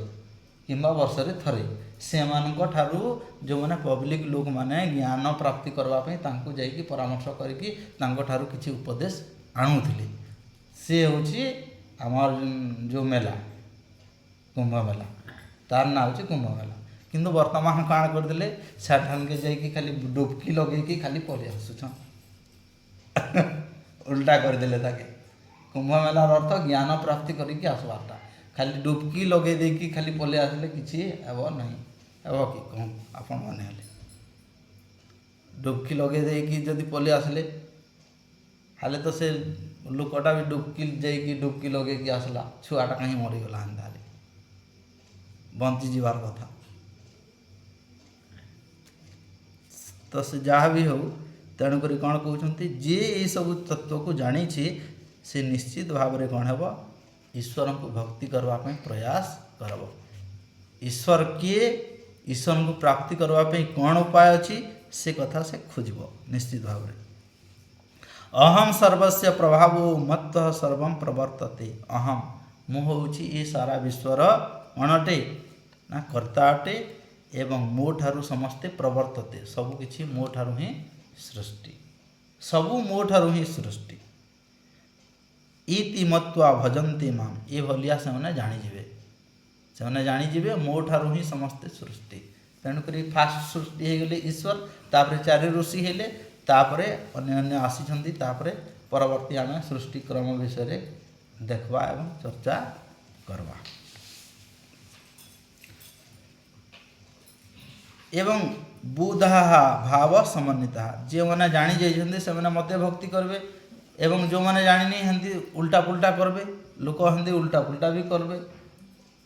किंबा वर्ष रे थरे से मानक ठारू जो माने पब्लिक लोक माने ज्ञान प्राप्ति करबा पई तांको जाई की परामर्श करके तांको ठारू किछि उपदेश आणुथिले से होछि हमर जो मेला कुंभ मेला तार ना होछि कुंभ मेला किंतु वर्तमान काण कर देले साठान के जाई की खाली डुबकी लगे की खाली पले आसुछन उल्टा कर देले ताके कुंभ मेला अर्थ ज्ञान प्राप्ति करिकी आसबाटा खाली डुबकी लगे दे की खाली पले आसले किछि एबो नहीं एबो की कहूं आपन माने हले डुबकी लगे दे की जदी पले आसले हाले तो से लोकटा भी डुबकी जाइकी डुबकी लगे कि आसला छुआटा कहीं मरीगला अंधारे बंची जीवार कथा तो से जहाँ भी हो तेणुक कौन कहते जी ये सब तत्व को जानी से निश्चित भाव में कौन है ईश्वर को भक्ति करने प्रयास करब ईश्वर किए ईश्वर को प्राप्ति करने कौन उपाय अच्छी से कथा से खोजब निश्चित भाव में अहम सर्वस्य प्रभाव मत सर्व प्रवर्तते अहम मु हूँ ये सारा विश्वर अणटे ना कर्ता अटे एवं मो ठारू समस्ते प्रवर्तते सबकि मो ठारू ही सृष्टि सबू मो ठारू ही सृष्टि इति मत्वा भजन्ते माम ये भलिया से मैंने जानीजे मो ठारू ही समस्ते सृष्टि तेणुक फास्ट सृष्टि हो गले ईश्वर तापर 4 ऋषि हेले तापरे अन्य अन्य आसी तापरे परवर्ती आम सृष्टि क्रम विषय देखवा एवं चर्चा करवा एवं बुधा भाव समन्विता जो मैंने जानी जाइए से मैंने मत भक्ति करेंगे एवं जो मैंने जानी हमें उल्टा पुल्टा करेंगे लोक हमें उल्टा पुल्टा भी करेंगे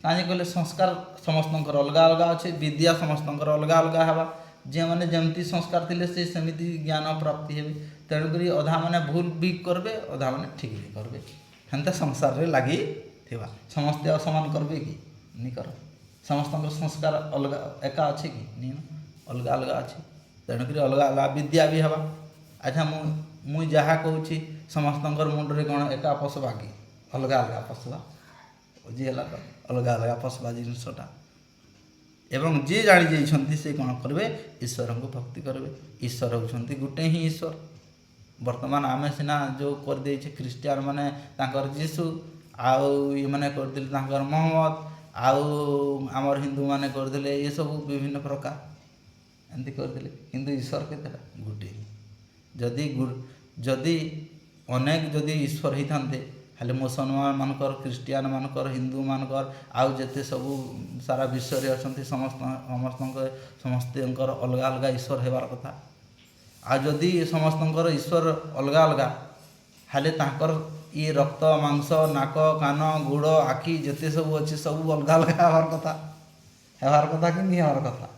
कहीं कहले संस्कार समस्त अलग अलग अच्छे विद्या समस्त अलग अलग हवा जे मैंने जमती संस्कार थिले से सेमिति ज्ञान प्राप्ति हे तेणुक अधा मैंने भूल भी करेंगे अधा मैंने ठीक भी करेंगे हेन्ते संसार रे लगी थिबा समस्ते असमान करेंगे कि नहीं कर समस्त संस्कार अलग एका अच्छे कि नहीं अलग अलग अच्छे तेणुक अलग अलग विद्या भी हवा अच्छा मुई जहाँ कहूँ समस्त मुंडे कौन एका पशुवा कि अलग अलग पशुवा जी है अलग अलग पशुवा जिनसटा एवं जे जानी जाइछन्ति से कौन करेंगे ईश्वर को भक्ति करेंगे ईश्वर होती गोटे ही ईश्वर वर्तमान आम सीना जो करदे ख्रीस्टियान माने तांकर जीसु आउ ये मैंने करदे तांकर मोहम्मद आउ आमर हिंदू माने करदे ये सब विभिन्न प्रकार एमती करदे किंतु ईश्वर केतेटा गोटे जदि जदि अनेक जदि ईश्वर होते खाली मुसलमान मानकर ख्रीस्टियान मानकर हिंदू मानकर आउ जेते सब सारा विश्व रे अछंती समस्त अलग अलग ईश्वर हेबार कथा आ जदि समस्त ईश्वर अलग अलग हाले तांकर ये रक्त मांस नाक कान गोड़ आखि जेते सब अच्छे सब अलग अलग हेबार कथा कि नहीं हेबार कथा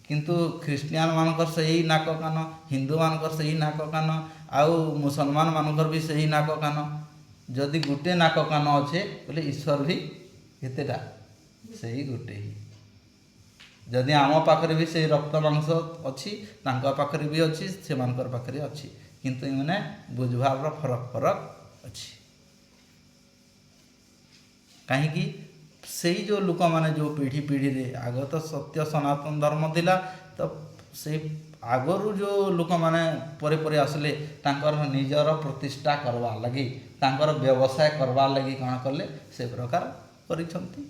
किंतु ख्रीस्टियान मानकर से ही नाक कान हिंदू मानकर से ही नाक कान आउ मुसलमान मानकर भी से ही नाक कान जदि गोटे नाक कान अच्छे बोले ईश्वर भी केतेटा से ही गोटे ही जदि आम पाखरे भी से रक्त मांस अच्छी तांका पाखरे भी अच्छी से मानकर पाखरे अच्छी किंतु मैंने बुझवार फरक फरक अच्छी कहीं से जो लोक मैंने जो पीढ़ी पीढ़ी रे आग तो सत्य सनातन धर्म थिला तो से आगरू जो लोक मैंने परे परे आसले तांकर निजर प्रतिष्ठा करवा लगी तांकर व्यवसाय करवा लगी कौन कले से प्रकार करिसंती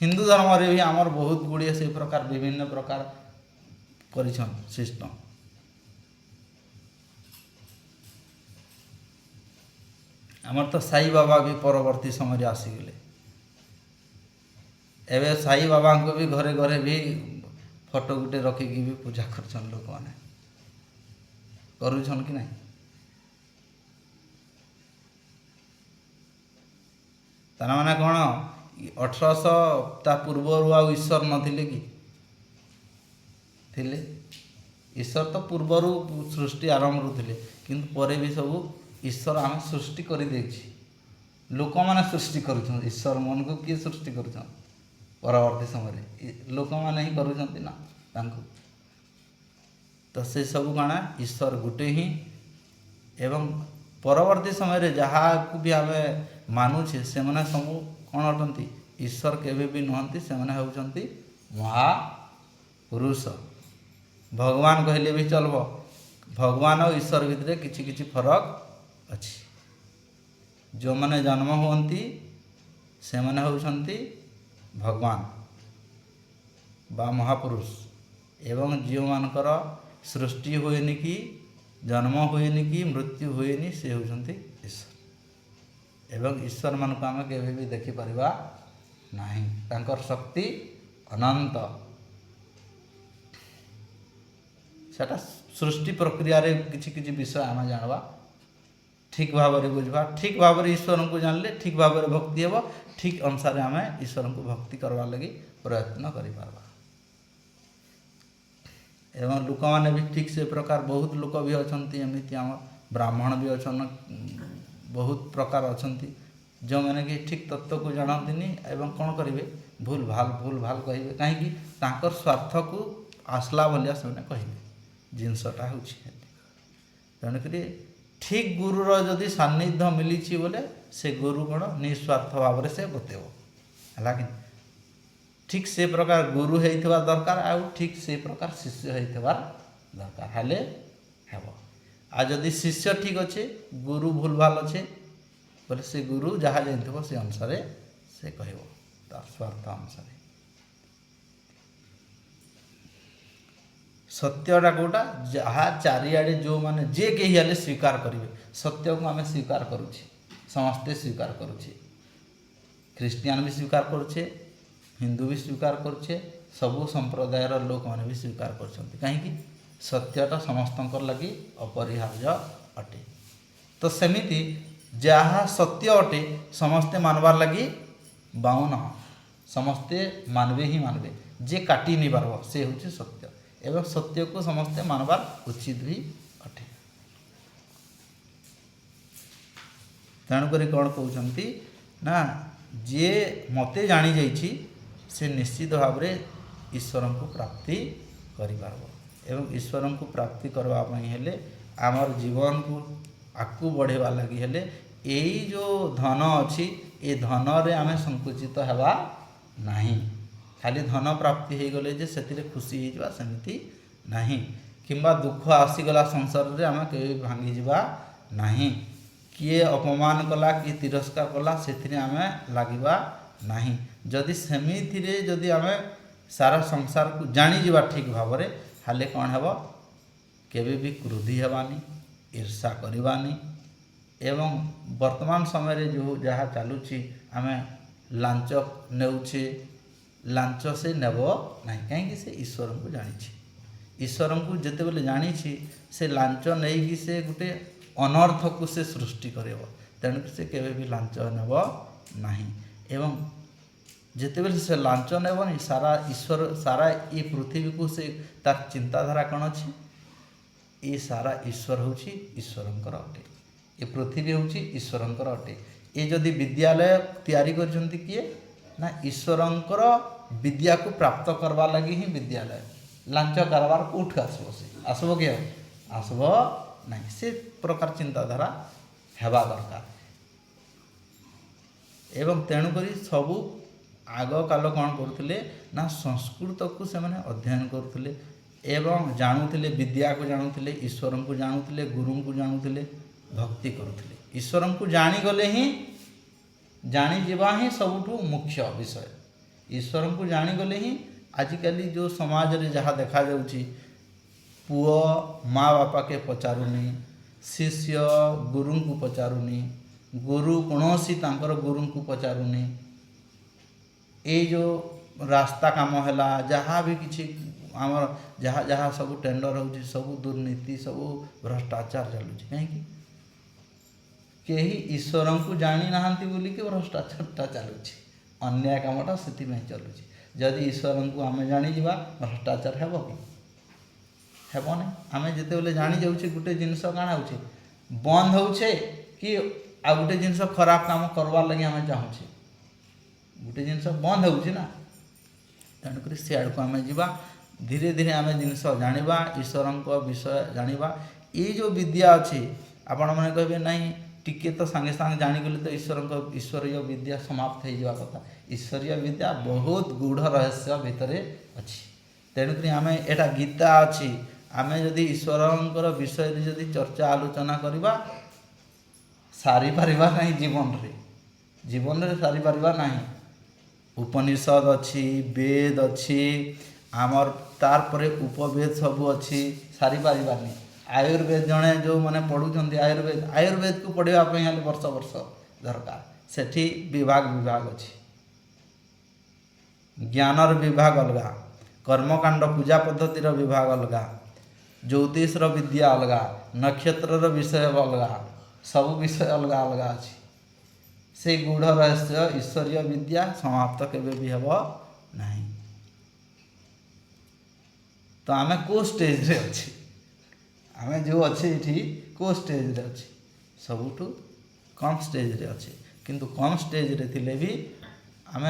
हिंदू धर्म रे भी आमर बहुत गुड़िए से प्रकार विभिन्न प्रकार କରିଛନ୍ ସିଷ୍ଟମ। ଆମର ତ ସାଇ ବାବା ବି ପରବର୍ତ୍ତୀ ସମୟରେ ଆସିଗଲେ। ଏବେ ସାଇ ବାବାଙ୍କୁ ବି ଘରେ ଘରେ ବି ଫଟୋ ଗୁଟେ ରଖିକି ବି ପୂଜା କରୁଛନ୍ ଲୋକମାନେ, କରୁଛନ୍ କି ନାହିଁ? ତାର ମାନେ କ'ଣ 1800 ତା ପୂର୍ବରୁ ଆଉ ଈଶ୍ୱର ନଥିଲେ କି? ଥିଲେ। ଈଶ୍ୱର ତ ପୂର୍ବରୁ ସୃଷ୍ଟି ଆରମ୍ଭରୁ ଥିଲେ, କିନ୍ତୁ ପରେ ବି ସବୁ ଈଶ୍ୱର ଆମେ ସୃଷ୍ଟି କରିଦେଇଛି। ଲୋକମାନେ ସୃଷ୍ଟି କରୁଛନ୍ତି ଈଶ୍ୱର ମନକୁ। କିଏ ସୃଷ୍ଟି କରୁଛନ୍ତି? ପରବର୍ତ୍ତୀ ସମୟରେ ଲୋକମାନେ ହିଁ କରୁଛନ୍ତି ନା ତାଙ୍କୁ। ତ ସେସବୁ କ'ଣ ଈଶ୍ୱର ଗୋଟେ ହିଁ। ଏବଂ ପରବର୍ତ୍ତୀ ସମୟରେ ଯାହାକୁ ବି ଆମେ ମାନୁଛେ ସେମାନେ ସବୁ କ'ଣ ଅଟନ୍ତି? ଈଶ୍ୱର କେବେ ବି ନୁହନ୍ତି, ସେମାନେ ହେଉଛନ୍ତି ମହାପୁରୁଷ। ଭଗବାନ କହିଲେ ବି ଚଳିବ। ଭଗବାନ ଓ ଈଶ୍ୱର ଭିତରେ କିଛି କିଛି ଫରକ ଅଛି। ଯେଉଁମାନେ ଜନ୍ମ ହୁଅନ୍ତି ସେମାନେ ହେଉଛନ୍ତି ଭଗବାନ ବା ମହାପୁରୁଷ, ଏବଂ ଯେଉଁମାନଙ୍କର ସୃଷ୍ଟି ହୁଏନି କି ଜନ୍ମ ହୁଏନି କି ମୃତ୍ୟୁ ହୁଏନି ସେ ହେଉଛନ୍ତି ଈଶ୍ୱର। ଏବଂ ଈଶ୍ୱରମାନଙ୍କୁ ଆମେ କେବେ ବି ଦେଖିପାରିବା ନାହିଁ, ତାଙ୍କର ଶକ୍ତି ଅନନ୍ତ। ସେଟା ସୃଷ୍ଟି ପ୍ରକ୍ରିୟାରେ କିଛି କିଛି ବିଷୟ ଆମେ ଜାଣିବା, ଠିକ୍ ଭାବରେ ବୁଝିବା। ଠିକ୍ ଭାବରେ ଈଶ୍ୱରଙ୍କୁ ଜାଣିଲେ ଠିକ୍ ଭାବରେ ଭକ୍ତି ହେବ। ଠିକ୍ ଅନୁସାରେ ଆମେ ଈଶ୍ୱରଙ୍କୁ ଭକ୍ତି କରବାର୍ ଲାଗି ପ୍ରୟତ୍ନ କରିପାରବା। ଏବଂ ଲୋକମାନେ ବି ଠିକ୍ ସେ ପ୍ରକାର ବହୁତ ଲୋକ ବି ଅଛନ୍ତି, ଏମିତି ଆମ ବ୍ରାହ୍ମଣ ବି ଅଛନ୍, ବହୁତ ପ୍ରକାର ଅଛନ୍ତି ଯେଉଁମାନେ କି ଠିକ୍ ତତ୍ତ୍ୱକୁ ଜାଣନ୍ତିନି ଏବଂ କ'ଣ କରିବେ? ଭୁଲ ଭାଲ କହିବେ। କାହିଁକି? ତାଙ୍କର ସ୍ୱାର୍ଥକୁ ଆସିଲା ଭଳିଆ ସେମାନେ କହିବେ। ଜିନିଷଟା ହେଉଛି ତେଣୁକରି ଠିକ୍ ଗୁରୁର ଯଦି ସାନ୍ନିଧ୍ୟ ମିଳିଛି ବୋଲେ ସେ ଗୁରୁ କ'ଣ ନିଃସ୍ୱାର୍ଥ ଭାବରେ ସେ ବତେଇବ, ହେଲା କି? ଠିକ୍ ସେ ପ୍ରକାର ଗୁରୁ ହେଇଥିବା ଦରକାର, ଆଉ ଠିକ୍ ସେ ପ୍ରକାର ଶିଷ୍ୟ ହେଇଥିବା ଦରକାର, ହେଲେ ହେବ। ଆଉ ଯଦି ଶିଷ୍ୟ ଠିକ୍ ଅଛେ, ଗୁରୁ ଭୁଲ ଭାଲ ଅଛେ ବୋଲେ ସେ ଗୁରୁ ଯାହା ଜାଣିଥିବ ସେ ଅନୁସାରେ ସେ କହିବ, ତାର ସ୍ୱାର୍ଥ ଅନୁସାରେ। ସତ୍ୟଟା କେଉଁଟା? ଯାହା ଚାରିଆଡ଼େ ଯେଉଁମାନେ ଯେ କେହି ହେଲେ ସ୍ୱୀକାର କରିବେ। ସତ୍ୟକୁ ଆମେ ସ୍ୱୀକାର କରୁଛେ, ସମସ୍ତେ ସ୍ୱୀକାର କରୁଛେ। ଖ୍ରୀଷ୍ଟିଆନ ବି ସ୍ୱୀକାର କରୁଛେ, ହିନ୍ଦୁ ବି ସ୍ୱୀକାର କରୁଛେ, ସବୁ ସମ୍ପ୍ରଦାୟର ଲୋକମାନେ ବି ସ୍ୱୀକାର କରୁଛନ୍ତି। କାହିଁକି? ସତ୍ୟଟା ସମସ୍ତଙ୍କର ଲାଗି ଅପରିହାର୍ଯ୍ୟ ଅଟେ। ତ ସେମିତି ଯାହା ସତ୍ୟ ଅଟେ ସମସ୍ତେ ମାନବାର୍ ଲାଗି ବାଉନ, ସମସ୍ତେ ମାନବେ ହିଁ ମାନବେ। ଯେ କାଟି ନେଇ ପାରବ ସେ ହେଉଛି ସତ୍ୟ, ଏବଂ ସତ୍ୟକୁ ସମସ୍ତେ ମାନବାର୍ ଉଚିତ ବି ଅଟେ। ତେଣୁକରି କ'ଣ କହୁଛନ୍ତି ନା, ଯିଏ ମୋତେ ଜାଣିଯାଇଛି ସେ ନିଶ୍ଚିତ ଭାବରେ ଈଶ୍ୱରଙ୍କୁ ପ୍ରାପ୍ତି କରିପାରିବ। ଏବଂ ଈଶ୍ୱରଙ୍କୁ ପ୍ରାପ୍ତି କରିବା ପାଇଁ ହେଲେ ଆମର ଜୀବନକୁ ଆଗକୁ ବଢ଼େଇବା ଲାଗି ହେଲେ ଏଇ ଯେଉଁ ଧନ ଅଛି ଏ ଧନରେ ଆମେ ସଙ୍କୁଚିତ ହେବା ନାହିଁ। ଖାଲି ଧନ ପ୍ରାପ୍ତି ହେଇଗଲେ ଯେ ସେଥିରେ ଖୁସି ହେଇଯିବା ସେମିତି ନାହିଁ, କିମ୍ବା ଦୁଃଖ ଆସିଗଲା ସଂସାରରେ ଆମେ କେବେ ଭାଙ୍ଗିଯିବା ନାହିଁ। କିଏ ଅପମାନ କଲା, କିଏ ତିରସ୍କାର କଲା, ସେଥିରେ ଆମେ ଲାଗିବା ନାହିଁ। ଯଦି ସେମିତିରେ ଯଦି ଆମେ ସାରା ସଂସାରକୁ ଜାଣିଯିବା ଠିକ୍ ଭାବରେ, ହେଲେ କ'ଣ ହେବ? କେବେ ବି କ୍ରୋଧୀ ହେବାନି, ଈର୍ଷା କରିବାନି। ଏବଂ ବର୍ତ୍ତମାନ ସମୟରେ ଯେଉଁ ଯାହା ଚାଲୁଛି, ଆମେ ଲାଞ୍ଚ ନେଉଛେ, ଲାଞ୍ଚ ସେ ନେବ ନାହିଁ। କାହିଁକି? ସେ ଈଶ୍ୱରଙ୍କୁ ଜାଣିଛି। ଈଶ୍ୱରଙ୍କୁ ଯେତେବେଳେ ଜାଣିଛି ସେ ଲାଞ୍ଚ ନେଇକି ସେ ଗୋଟେ ଅନର୍ଥକୁ ସେ ସୃଷ୍ଟି କରିବ। ତେଣୁକି ସେ କେବେ ବି ଲାଞ୍ଚ ନେବ ନାହିଁ। ଏବଂ ଯେତେବେଳେ ସେ ଲାଞ୍ଚ ନେବନି, ସାରା ଈଶ୍ୱର ସାରା ଏ ପୃଥିବୀକୁ ସେ ତାର ଚିନ୍ତାଧାରା କ'ଣ ଅଛି? ଏ ସାରା ଈଶ୍ୱର ହେଉଛି ଈଶ୍ୱରଙ୍କର ଅଟେ, ଏ ପୃଥିବୀ ହେଉଛି ଈଶ୍ୱରଙ୍କର ଅଟେ। ଏ ଯଦି ବିଦ୍ୟାଳୟ ତିଆରି କରିଛନ୍ତି କିଏ? ନା ଈଶ୍ୱରଙ୍କର ବିଦ୍ୟାକୁ ପ୍ରାପ୍ତ କରିବା ଲାଗି ହିଁ ବିଦ୍ୟାଳୟ। ଲାଞ୍ଚ କାରବାର କେଉଁଠୁ ଆସିବ? ସେ ଆସିବ କି? ଆସିବ ନାହିଁ। ସେ ପ୍ରକାର ଚିନ୍ତାଧାରା ହେବା ଦରକାର। ଏବଂ ତେଣୁକରି ସବୁ ଆଗକାଳ କ'ଣ କରୁଥିଲେ ନା, ସଂସ୍କୃତକୁ ସେମାନେ ଅଧ୍ୟୟନ କରୁଥିଲେ ଏବଂ ଜାଣୁଥିଲେ, ବିଦ୍ୟାକୁ ଜାଣୁଥିଲେ, ଈଶ୍ୱରଙ୍କୁ ଜାଣୁଥିଲେ, ଗୁରୁଙ୍କୁ ଜାଣୁଥିଲେ, ଭକ୍ତି କରୁଥିଲେ। ଈଶ୍ୱରଙ୍କୁ ଜାଣିଗଲେ ହିଁ, ଜାଣିଯିବା ହିଁ ସବୁଠୁ ମୁଖ୍ୟ ବିଷୟ। ଈଶ୍ୱରଙ୍କୁ ଜାଣିଗଲେ ହିଁ ଆଜିକାଲି ଯେଉଁ ସମାଜରେ ଯାହା ଦେଖାଯାଉଛି, पुओ माँ बापा के पचारुनी, शिष्य गुरु को पचारुनी, गुरु कौनसी तांकर गुरु को पचारुनी। ये जो रास्ता काम है जहाँ भी किसी आमर जहाँ जहाँ सब टेंडर हो सब दुर्नीति सब भ्रष्टाचार चलुଛି कहीं कहीं ईश्वर को जानी ना बोलिकी भ्रष्टाचारटा चलुଛି अन्याय कामटा से चलुଛି। जदि ईश्वर को आम जाणीजा भ्रष्टाचार हेब कि हेब ना। आम जिते जानी जाऊे गोटे जिनस काण हो बंद होचे कि आ गोटे जिनस खराब काम करवार लगे आम चाहूँचे गोटे जिनस बंद होना तेणुक सियाड़ को आम जा धीरे धीरे आम जिनस जाना ईश्वर विषय जाना। ये जो विद्या अच्छी आपण मैंने कहे ना टिके तो सांगे सांगे जानीगले तो ईश्वरीय विद्या समाप्त हो जावा कथा। ईश्वरीय विद्या बहुत गूढ़ रहस्य भितर अच्छी। तेणुक आम एटा गीता अच्छी आम जदि ईश्वर विषय जदि चर्चा आलोचना करवा सारी पारिबा नहीं जीवन रे सारी पारिबा नहीं। उपनिषद अच्छी वेद अच्छी आमर तार परे उपवेद सब अच्छी सारी पारिबा नहीं। आयुर्वेद जड़े जो मैंने पढ़ुं आयुर्वेद को पढ़ापी हेल्ले वर्ष वर्ष दरकार सेठी विभाग अच्छी। ज्ञानर विभाग अलग, कर्मकांड पूजा पद्धतिर विभाग अलग, ज्योतिषर विद्या अलग, नक्षत्र विषय अलग, सब विषय अलग अलग अच्छी। से गूढ़ रहस्य ईश्वरीय विद्या समाप्त केबे भी हेब नहीं। तो आम को स्टेज रे अच्छी आम जो अच्छे ये को स्टेज रे अच्छी सबुठू कम स्टेज रे अच्छे किंतु कम स्टेज रे थिले भी आम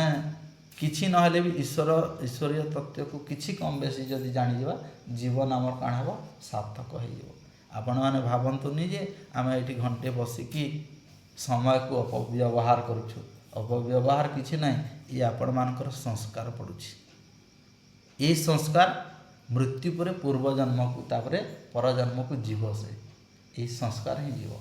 किछि नहले भी ईश्वरीय तत्व को किछि कम बेसी जदि जानीजा जीवन आमर काण हेब सार्थक हो। आपण मैंने भावतु जे आम ये घंटे बसिकी समय को अपव्यवहार करुछु। अपव्यवहार किछि नहीं ये आपण मानकर संस्कार पड़ुछि। ये संस्कार मृत्यु पर पूर्वजन्म को तापरे परजन्म को जीव से ये संस्कार ही जीव।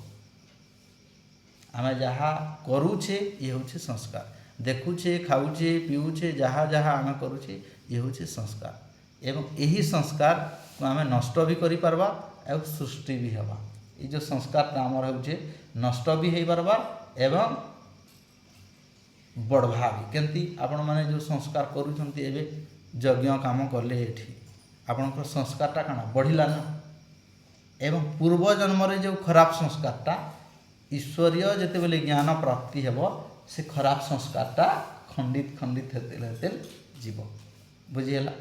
आम जहाँ करुचे ये हूँ संस्कार देखुचे खाऊचे पीऊचे जहाँ जहाँ आम करुचे ये हूँ संस्कार एवं यही संस्कार को आम नष्ट भी करि पारबा और सृष्टि भी हवा। ये जो संस्कार आमर होचे नष्ट भी हो पारबा एवं बढ़वा भी केमती आपण माने जो संस्कार करूछंती एबे यज्ञ काम कले एठी आपणकर संस्कारटा काना बढ़िला ना एवं पूर्व जन्म रे जो खराब संस्कारटा ईश्वरीय जेते बेले ज्ञान प्राप्ति हेब से खराब संस्कारटा खंडित खंडित हेते जीव बुझीला।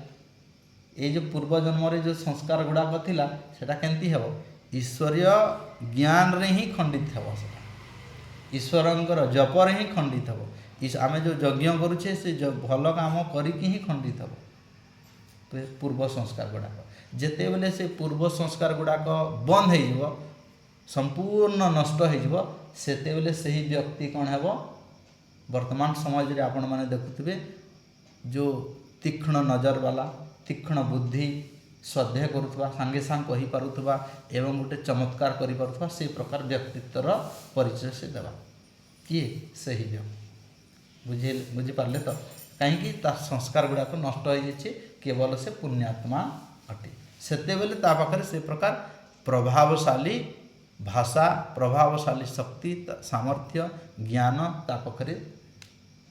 ये जो पूर्व जन्म रे जो संस्कार गुड़ाक थिला सेटा केमती हेब ईश्वरीय ज्ञान रे ही खंडित हेब सेटा ईश्वरंकर जप रे ही खंडित हेब। आमे जो यज्ञ करूछे से जो भल काम करिकि ही खंडित हेब। तो पूर्व संस्कार गुड़ाक जिते बेले से पूर्व संस्कार गुड़ाक बंद हो संपूर्ण नष्ट हो सेते बेले सही व्यक्ति कौन है वर्तमान समाज रे आपण माने देखुथिबे जो तीक्ष्ण नजर वाला तीक्ष्ण बुद्धि श्रद्धे करुवा सांगे सांग कही पारुथबा एवं गोटे चमत्कार करि पारुथबा से प्रकार व्यक्तित्वर परिचय से देवा किए सही व्यक्ति बुझी पारले तो कहीं संस्कार गुड़ाक नष्ट हो जाए केवल से पुण्यात्मा अटे सेते बेले ता पाखरे से प्रकार प्रभावशाली भाषा प्रभावशाली शक्ति सामर्थ्य ज्ञान ता पाखरे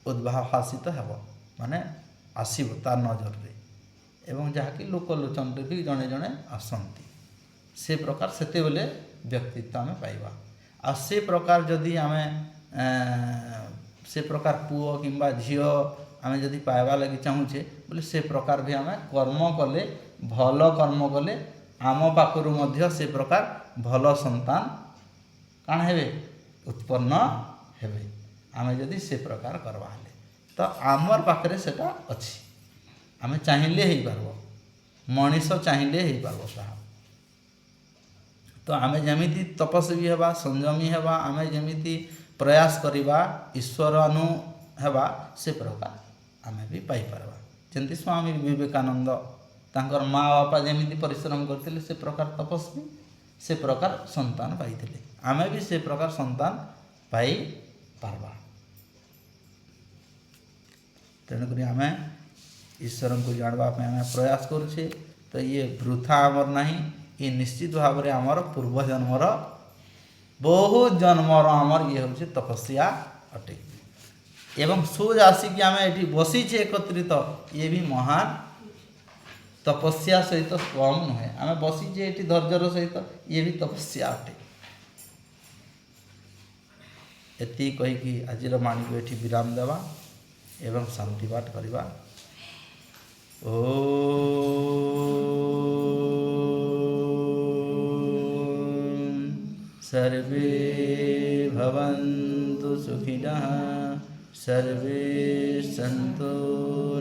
उद्भासित हेब माने आसीब ता नजर रे एवं जहाँकि लोकलोचन रे भी जड़े जड़े आसती से प्रकार सेते बेले व्यक्तित्व आम पाइबा। आ से प्रकार जदि आम से प्रकार पुओ किंबा झियो आम जदि पाइबा लगी चाहूचे बोले से प्रकार भी आम कर्म कले भल कर्म कले आम पाखरु मध्य से प्रकार भल संतान काण हेबे उत्पन्न हेबे आम जदि से प्रकार करवा हेले तो आमर पाखरे सेटा अछि आम चाहिए हो पारबो मनीष चाहिए हो पारबो ताहा। तो आम जमीती तपस्वी हेबा संयमी हेबा आम जमीती प्रयास करिबा ईश्वर अनु हेबा से प्रकार आम भी पाई पारबा। जेंति स्वामी विवेकानंद तांकर माँ बापा जमीती परिश्रम करथिले से प्रकार तपस्वी से प्रकार संतान पाइथिले आम भी से प्रकार संतान पाई पारबा। तेणुक आम ईश्वर को जानवा आम प्रयास करुचे तो ये वृथा आमर नहीं, ये निश्चित भाव में आमर पूर्व जन्मर बहुत जन्मर आमर ये हूँ तपस्या अटे। एवं सोज आसिक आम ये बसीचे एकत्रित ये भी महान तपस्या सहित कम नुहे। आम बसीचे ये धैर्यर सहित ये भी तपस्या अटे। एति कहीकि आज बाणी को ये विराम देवा एवं शांति पाठ करवा। सर्वे भवन्तु सुखिनः, सर्वे सन्तु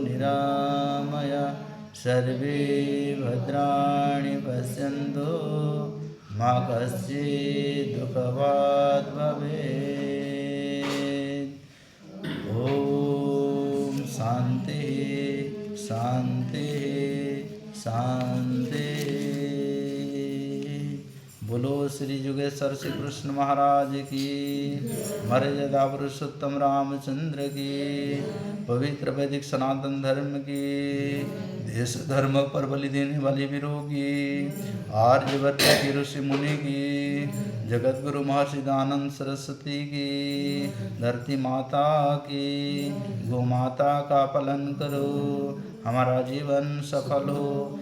निरामया, सर्वे भद्राणि पश्यन्तु, मा कश्चित् दुःखभाग् भवेत्। ॐ शान्ति शांति शांति। बोलो श्री जुगेश्वर श्री कृष्ण महाराज की, मर्यादा पुरुषोत्तम रामचंद्र की, पवित्र वैदिक सनातन धर्म की, देश धर्म पर बलि देने वाली वीरों की, आर्यवर्त की ऋषि मुनि की, जगत गुरु महर्षि दयानंद सरस्वती की, धरती माता की, गौ माता का पालन करो, हमारा जीवन सफल हो,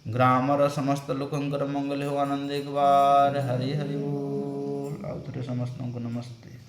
ग्रामर समस्त लोकंकर मंगल हो, आनंद एक बार। हरि हरि बोल। आउतरे समस्त को नमस्ते।